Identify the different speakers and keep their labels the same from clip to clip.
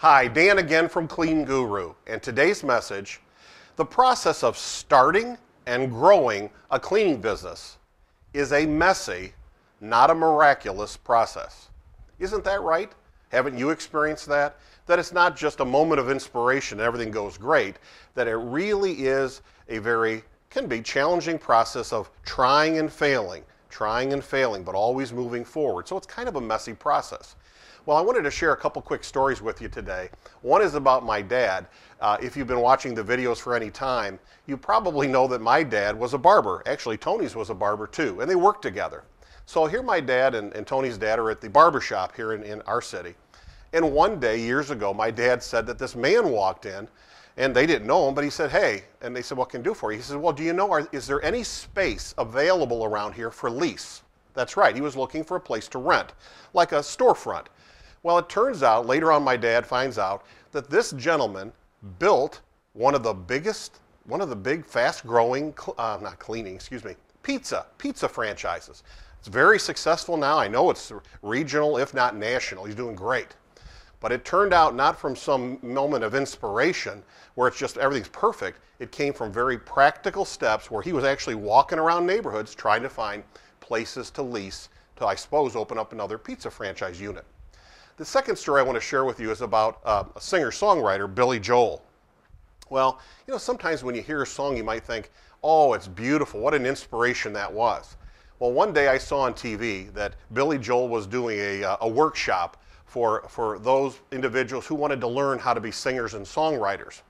Speaker 1: Hi, Dan again from CleanGuru, and today's message, the process of starting and growing a cleaning business is a messy, not a miraculous process. Isn't that right? Haven't you experienced that? That it's not just a moment of inspiration and everything goes great, that it really is a can be challenging process of trying and failing, but always moving forward. So it's kind of a messy process. Well, I wanted to share a couple quick stories with you today. One is about my dad. If you've been watching the videos for any time, you probably know that my dad was a barber. Actually, Tony's was a barber too, and they worked together. So here my dad and Tony's dad are at the barber shop here in our city. And one day, years ago, my dad said that this man walked in, and they didn't know him, but he said, "Hey," and they said, "What can I do for you?" He said, "Well, do you know, is there any space available around here for lease?" That's right, he was looking for a place to rent, like a storefront. Well, it turns out, later on my dad finds out, that this gentleman built one of the big fast-growing, pizza franchises. It's very successful now. I know it's regional, if not national. He's doing great. But it turned out not from some moment of inspiration where it's just everything's perfect. It came from very practical steps where he was actually walking around neighborhoods trying to find places to lease to, I suppose, open up another pizza franchise unit. The second story I want to share with you is about a singer-songwriter, Billy Joel. Well, you know, sometimes when you hear a song, you might think, "Oh, it's beautiful. What an inspiration that was." Well, one day I saw on TV that Billy Joel was doing a workshop for those individuals who wanted to learn how to be singers and songwriters.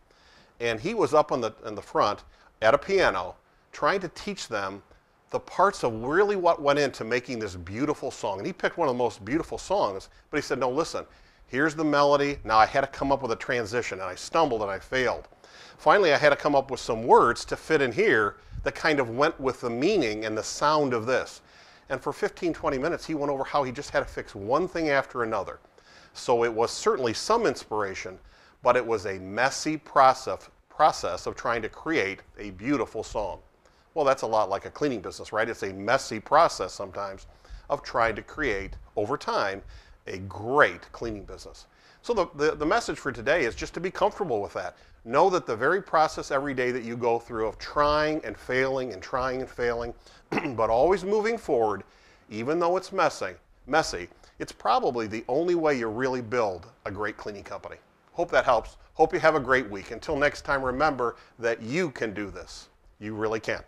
Speaker 1: And he was up in the front at a piano trying to teach them the parts of really what went into making this beautiful song. And he picked one of the most beautiful songs, but he said, "No, listen, here's the melody. Now I had to come up with a transition, and I stumbled and I failed. Finally, I had to come up with some words to fit in here that kind of went with the meaning and the sound of this." And for 15, 20 minutes, he went over how he just had to fix one thing after another. So it was certainly some inspiration, but it was a messy process of trying to create a beautiful song. Well, that's a lot like a cleaning business, right? It's a messy process sometimes of trying to create, over time, a great cleaning business. So the message for today is just to be comfortable with that. Know that the very process every day that you go through of trying and failing, but always moving forward, even though it's messy, it's probably the only way you really build a great cleaning company. Hope that helps. Hope you have a great week. Until next time, remember that you can do this. You really can.